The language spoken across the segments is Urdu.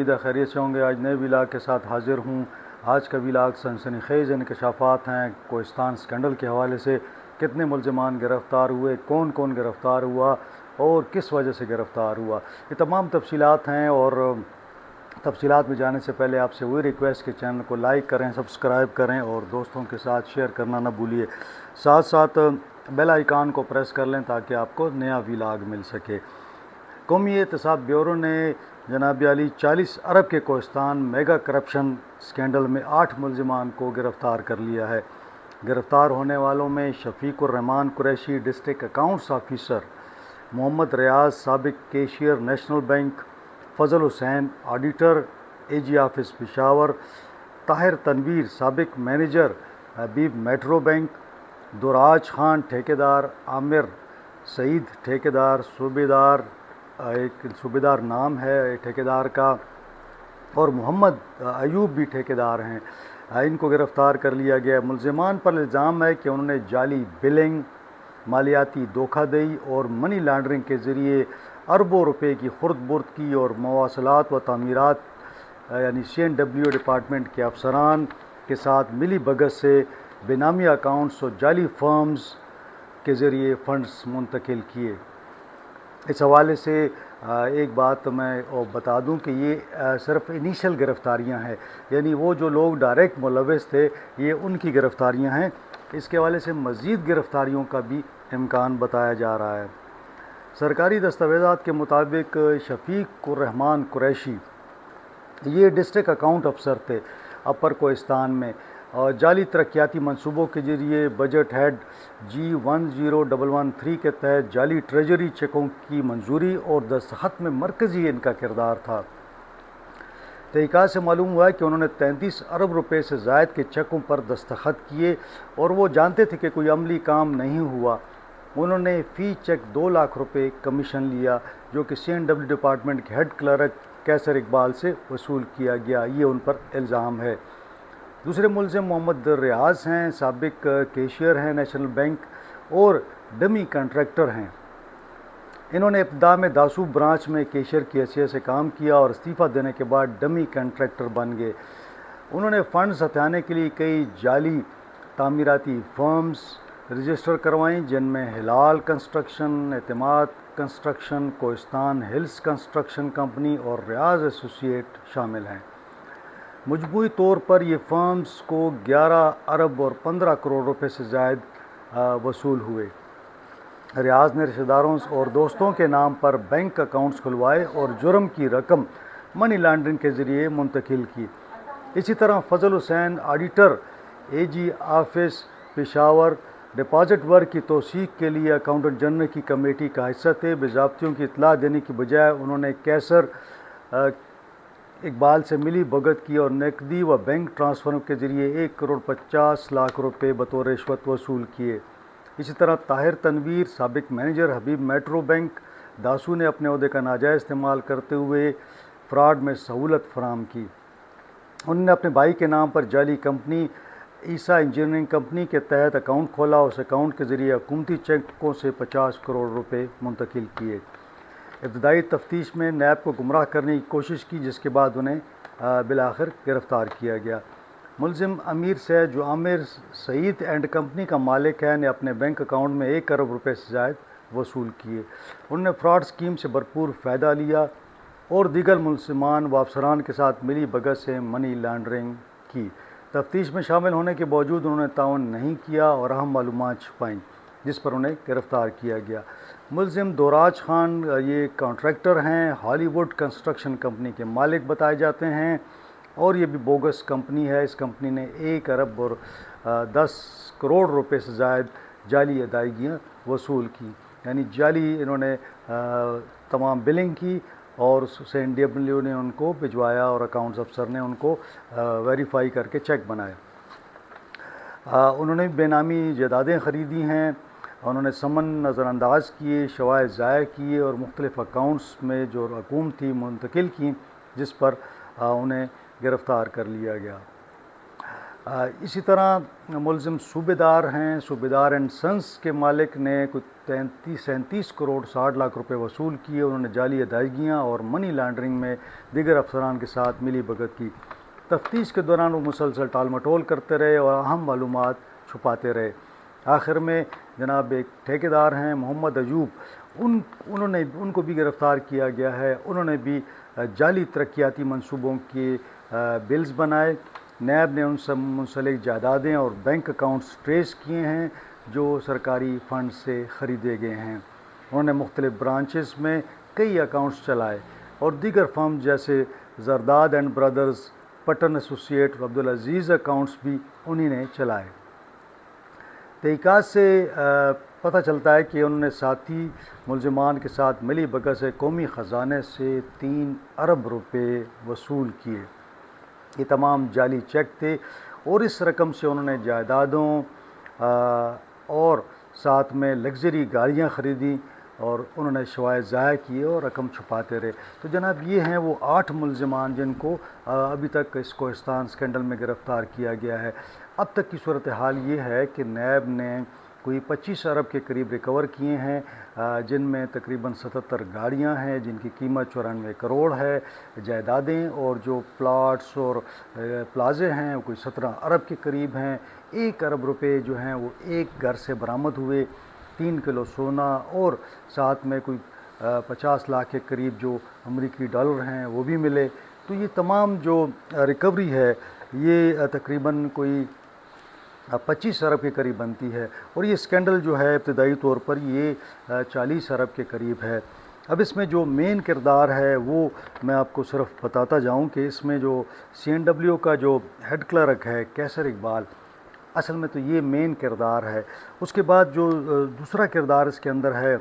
امید ہے خیریت سے ہوں گے۔ آج نئے ولاگ کے ساتھ حاضر ہوں۔ آج کا ولاگ سنسنی خیز انکشافات ہیں کوہستان اسکینڈل کے حوالے سے۔ کتنے ملزمان گرفتار ہوئے، کون کون گرفتار ہوا اور کس وجہ سے گرفتار ہوا، یہ تمام تفصیلات ہیں۔ اور تفصیلات میں جانے سے پہلے آپ سے وہی ریکویسٹ کہ چینل کو لائک کریں، سبسکرائب کریں اور دوستوں کے ساتھ شیئر کرنا نہ بھولیے۔ ساتھ ساتھ بیل آئیکن کو پریس کر لیں تاکہ آپ کو نیا ولاگ مل سکے۔ قومی احتساب بیورو نے جناب علی 40 ارب کے کوہستان میگا کرپشن اسکینڈل میں 8 ملزمان کو گرفتار کر لیا ہے۔ گرفتار ہونے والوں میں شفیق الرحمان قریشی ڈسٹرکٹ اکاؤنٹس آفیسر، محمد ریاض سابق کیشیئر نیشنل بینک، فضل حسین آڈیٹر اے جی آفس پشاور، طاہر تنویر سابق مینیجر حبیب میٹرو بینک، دوراج خان ٹھیکیدار، عامر سعید ٹھیکیدار صوبیدار، ایک صوبیدار نام ہے ٹھیکیدار کا، اور محمد ایوب بھی ٹھیکیدار ہیں۔ ان کو گرفتار کر لیا گیا۔ ملزمان پر الزام ہے کہ انہوں نے جعلی بلنگ، مالیاتی دھوکہ دہی اور منی لانڈرنگ کے ذریعے اربوں روپے کی خرد برد کی اور مواصلات و تعمیرات یعنی CNW ڈپارٹمنٹ کے افسران کے ساتھ ملی بھگت سے بے نامی اکاؤنٹس اور جعلی فرمز کے ذریعے فنڈز منتقل کیے۔ اس حوالے سے ایک بات میں بتا دوں کہ یہ صرف انیشل گرفتاریاں ہیں، یعنی وہ جو لوگ ڈائریکٹ ملوث تھے یہ ان کی گرفتاریاں ہیں۔ اس کے حوالے سے مزید گرفتاریوں کا بھی امکان بتایا جا رہا ہے۔ سرکاری دستاویزات کے مطابق شفیق الرحمان قریشی یہ ڈسٹرکٹ اکاؤنٹ افسر تھے اپر کوہستان میں، اور جعلی ترقیاتی منصوبوں کے ذریعے بجٹ ہیڈ G10113 کے تحت جعلی ٹریجری چیکوں کی منظوری اور دستخط میں مرکزی ان کا کردار تھا۔ تحقیقات سے معلوم ہوا ہے کہ انہوں نے 33 ارب روپے سے زائد کے چیکوں پر دستخط کیے اور وہ جانتے تھے کہ کوئی عملی کام نہیں ہوا۔ انہوں نے فی چیک 2 لاکھ روپے کمیشن لیا جو کہ CNW ڈپارٹمنٹ کے ہیڈ کلرک کیسر اقبال سے وصول کیا گیا، یہ ان پر الزام ہے۔ دوسرے ملزم محمد ریاض ہیں، سابق کیشیئر ہیں نیشنل بینک اور ڈمی کنٹریکٹر ہیں۔ انہوں نے ابتدا میں داسو برانچ میں کیشیئر کی حیثیت سے کام کیا اور استعفیٰ دینے کے بعد ڈمی کنٹریکٹر بن گئے۔ انہوں نے فنڈز ہتھیانے کے لیے کئی جعلی تعمیراتی فرمز رجسٹر کروائیں جن میں ہلال کنسٹرکشن، اعتماد construction, Kohistan Hills construction company اور ریاض ایسوسی ایٹ شامل ہیں۔ مجموعی طور پر یہ فرمز کو 11 ارب اور 15 کروڑ روپے سے زائد وصول ہوئے۔ ریاض نے رشتہ داروں اور دوستوں کے نام پر بینک اکاؤنٹس کھلوائے اور جرم کی رقم منی لانڈرنگ کے ذریعے منتقل کی۔ اسی طرح فضل حسین آڈیٹر اے جی آفس پشاور ڈپازٹ ورک کی توثیق کے لیے اکاؤنٹنٹ جنرل کی کمیٹی کا حصہ تھے۔ باضابطیوں کی اطلاع دینے کی بجائے انہوں نے کیسر اقبال سے ملی بھگت کی اور نقدی و بینک ٹرانسفروں کے ذریعے 1,50,00,000 روپے بطور رشوت وصول کیے۔ اسی طرح طاہر تنویر سابق مینیجر حبیب میٹرو بینک داسو نے اپنے عہدے کا ناجائز استعمال کرتے ہوئے فراڈ میں سہولت فراہم کی۔ انہوں نے اپنے بھائی کے نام پر جعلی کمپنی عیسیٰ انجینئرنگ کمپنی کے تحت اکاؤنٹ کھولا اور اس اکاؤنٹ کے ذریعے حکومتی چیکوں سے 50 کروڑ روپے منتقل کیے۔ ابتدائی تفتیش میں نیب کو گمراہ کرنے کی کوشش کی جس کے بعد انہیں بالآخر گرفتار کیا گیا۔ ملزم امیر سید جو عامر سعید اینڈ کمپنی کا مالک ہے نے اپنے بینک اکاؤنٹ میں 1 ارب روپے سے زائد وصول کیے۔ انہوں نے فراڈ اسکیم سے بھرپور فائدہ لیا اور دیگر ملزمان و افسران کے ساتھ ملی بھگت سے منی لانڈرنگ کی۔ تفتیش میں شامل ہونے کے باوجود انہوں نے تعاون نہیں کیا اور اہم معلومات چھپائیں جس پر انہیں گرفتار کیا گیا۔ ملزم دوراج خان یہ کانٹریکٹر ہیں، ہالی ووڈ کنسٹرکشن کمپنی کے مالک بتائے جاتے ہیں اور یہ بھی بوگس کمپنی ہے۔ اس کمپنی نے 1 ارب اور 10 کروڑ روپے سے زائد جعلی ادائیگیاں وصول کی، یعنی جعلی انہوں نے تمام بلنگ کی اور CNW نے ان کو بھجوایا اور اکاؤنٹس افسر نے ان کو ویریفائی کر کے چیک بنائے۔ انہوں نے بے نامی جائیدادیں خریدی ہیں، انہوں نے سمن نظر انداز کیے، شوائع ضائع کیے اور مختلف اکاؤنٹس میں جو رقوم تھی منتقل کی جس پر انہیں گرفتار کر لیا گیا۔ اسی طرح ملزم صوبیدار ہیں، صوبیدار اینڈ سنس کے مالک نے کچھ 37 کروڑ 60 لاکھ روپے وصول کیے۔ انہوں نے جعلی ادائیگیاں اور منی لانڈرنگ میں دیگر افسران کے ساتھ ملی بھگت کی۔ تفتیش کے دوران وہ مسلسل ٹال مٹول کرتے رہے اور اہم معلومات چھپاتے رہے۔ آخر میں جناب ایک ٹھیکیدار ہیں محمد ایوب، ان کو بھی گرفتار کیا گیا ہے۔ انہوں نے بھی جعلی ترقیاتی منصوبوں کے بلز بنائے۔ نیب نے ان سے منسلک جائیدادیں اور بینک اکاؤنٹس ٹریس کیے ہیں جو سرکاری فنڈ سے خریدے گئے ہیں۔ انہوں نے مختلف برانچز میں کئی اکاؤنٹس چلائے اور دیگر فرم جیسے Zardad and brothers, Patan associate, Abdul Aziz accounts بھی انہی نے چلائے۔ تحقیقات سے پتہ چلتا ہے کہ انہوں نے ساتھی ملزمان کے ساتھ ملی بھگت سے قومی خزانے سے 3 ارب روپے وصول کیے۔ یہ تمام جعلی چیک تھے اور اس رقم سے انہوں نے جائیدادوں اور ساتھ میں لگژری گاڑیاں خریدیں اور انہوں نے شوائد ضائع کیے اور رقم چھپاتے رہے۔ تو جناب یہ ہیں وہ 8 ملزمان جن کو ابھی تک اس کوہستان اسکینڈل میں گرفتار کیا گیا ہے۔ اب تک کی صورتحال یہ ہے کہ نیب نے کوئی 25 ارب کے قریب ریکور کیے ہیں، جن میں تقریباً 77 گاڑیاں ہیں جن کی قیمت 94 کروڑ ہے، جائیدادیں اور جو پلاٹس اور پلازے ہیں وہ کوئی 17 ارب کے قریب ہیں۔ 1 ارب روپے جو ہیں وہ ایک گھر سے برآمد ہوئے، 3 کلو سونا اور ساتھ میں کوئی 50 لاکھ کے قریب جو امریکی ڈالر ہیں وہ بھی ملے۔ تو یہ تمام جو ریکوری ہے یہ تقریباً کوئی 25 ارب کے قریب بنتی ہے، اور یہ اسکینڈل جو ہے ابتدائی طور پر یہ 40 ارب کے قریب ہے۔ اب اس میں جو مین کردار ہے وہ میں آپ کو صرف بتاتا جاؤں کہ اس میں جو CNW کا جو ہیڈ کلرک ہے کیسر اقبال، اصل میں تو یہ مین کردار ہے۔ اس کے بعد جو دوسرا کردار اس کے اندر ہے،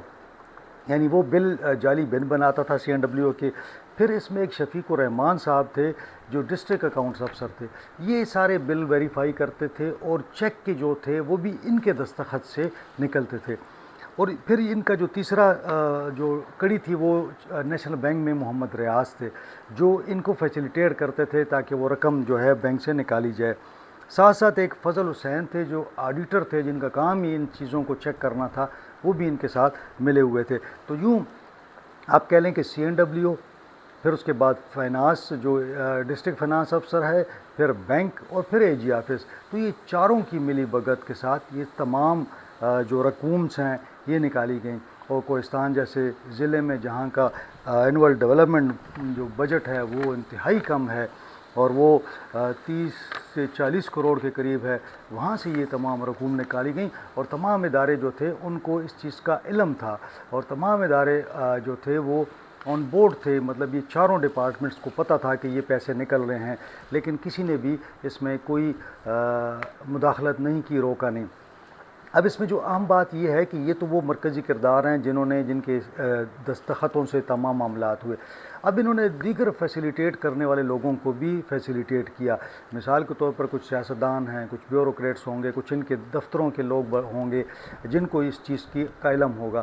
یعنی وہ بل جعلی بل بناتا تھا CNW کے۔ پھر اس میں ایک شفیق الرحمان صاحب تھے جو ڈسٹرکٹ اکاؤنٹس افسر تھے، یہ سارے بل ویریفائی کرتے تھے اور چیک کے جو تھے وہ بھی ان کے دستخط سے نکلتے تھے۔ اور پھر ان کا جو تیسرا جو کڑی تھی وہ نیشنل بینک میں محمد ریاض تھے جو ان کو فیسیلیٹیٹ کرتے تھے تاکہ وہ رقم جو ہے بینک سے نکالی جائے۔ ساتھ ساتھ ایک فضل حسین تھے جو آڈیٹر تھے جن کا کام ہی ان چیزوں کو چیک کرنا تھا، وہ بھی ان کے ساتھ ملے ہوئے تھے۔ تو یوں آپ کہہ لیں کہ CNW، پھر اس کے بعد فائنانس جو ڈسٹرکٹ فائنانس افسر ہے، پھر بینک اور پھر AG آفس، تو یہ چاروں کی ملی بھگت کے ساتھ یہ تمام جو رقومس ہیں یہ نکالی گئیں۔ اور کوہستان جیسے ضلع میں جہاں کا اینول ڈیولپمنٹ جو بجٹ ہے وہ انتہائی کم ہے اور وہ 30 سے 40 کروڑ کے قریب ہے، وہاں سے یہ تمام رقوم نکالی گئیں اور تمام ادارے جو تھے ان کو اس چیز کا علم تھا اور تمام ادارے جو تھے وہ آن بورڈ تھے، مطلب یہ چاروں ڈپارٹمنٹس کو پتہ تھا کہ یہ پیسے نکل رہے ہیں، لیکن کسی نے بھی اس میں کوئی مداخلت نہیں کی، روکا نہیں۔ اب اس میں جو اہم بات یہ ہے کہ یہ تو وہ مرکزی کردار ہیں جن کے دستخطوں سے تمام معاملات ہوئے۔ اب انہوں نے دیگر فیسیلیٹیٹ کرنے والے لوگوں کو بھی فیسیلیٹیٹ کیا۔ مثال کے طور پر کچھ سیاستدان ہیں، کچھ بیوروکریٹس ہوں گے، کچھ ان کے دفتروں کے لوگ ہوں گے جن کو اس چیز کا علم ہوگا۔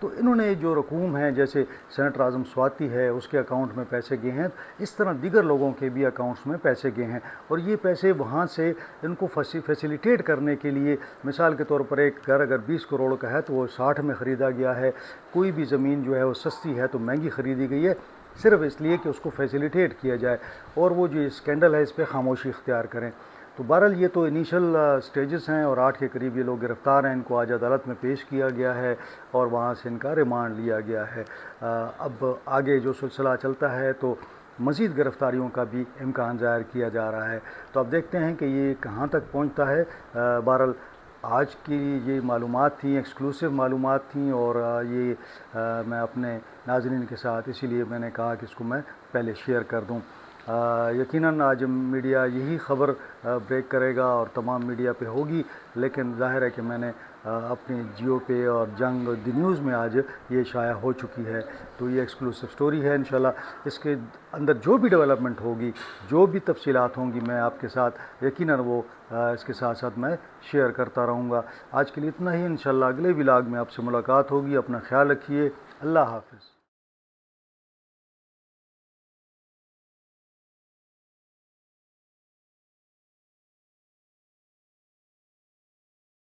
تو انہوں نے جو رقوم ہیں، جیسے سینیٹر اعظم سواتی ہے اس کے اکاؤنٹ میں پیسے گئے ہیں، اس طرح دیگر لوگوں کے بھی اکاؤنٹس میں پیسے گئے ہیں، اور یہ پیسے وہاں سے ان کو فیسیلیٹیٹ کرنے کے لیے، مثال کے طور پر ایک گھر اگر 20 کروڑ کا ہے تو وہ 60 میں خریدا گیا ہے، کوئی بھی زمین جو ہے وہ سستی ہے تو مہنگی خریدی گئی ہے، صرف اس لیے کہ اس کو فیسیلیٹیٹ کیا جائے اور وہ جو اسکینڈل ہے اس پہ خاموشی اختیار کریں۔ تو بہرحال یہ تو انیشل سٹیجز ہیں اور 8 کے قریب یہ لوگ گرفتار ہیں، ان کو آج عدالت میں پیش کیا گیا ہے اور وہاں سے ان کا ریمانڈ لیا گیا ہے۔ اب آگے جو سلسلہ چلتا ہے تو مزید گرفتاریوں کا بھی امکان ظاہر کیا جا رہا ہے، تو اب دیکھتے ہیں کہ یہ کہاں تک پہنچتا ہے۔ بہرحال آج کی یہ معلومات تھیں، ایکسکلوسیو معلومات تھیں، اور یہ میں اپنے ناظرین کے ساتھ اسی لیے میں نے کہا کہ اس کو میں پہلے شیئر کر دوں۔ یقیناً آج میڈیا یہی خبر بریک کرے گا اور تمام میڈیا پہ ہوگی، لیکن ظاہر ہے کہ میں نے اپنی جیو پہ اور جنگ دی نیوز میں آج یہ شائع ہو چکی ہے، تو یہ ایکسکلوسیو سٹوری ہے۔ انشاءاللہ اس کے اندر جو بھی ڈیولپمنٹ ہوگی، جو بھی تفصیلات ہوں گی، میں آپ کے ساتھ یقیناً وہ اس کے ساتھ ساتھ میں شیئر کرتا رہوں گا۔ آج کے لیے اتنا ہی، انشاءاللہ اگلے ولاگ میں آپ سے ملاقات ہوگی۔ اپنا خیال رکھیے، اللہ حافظ۔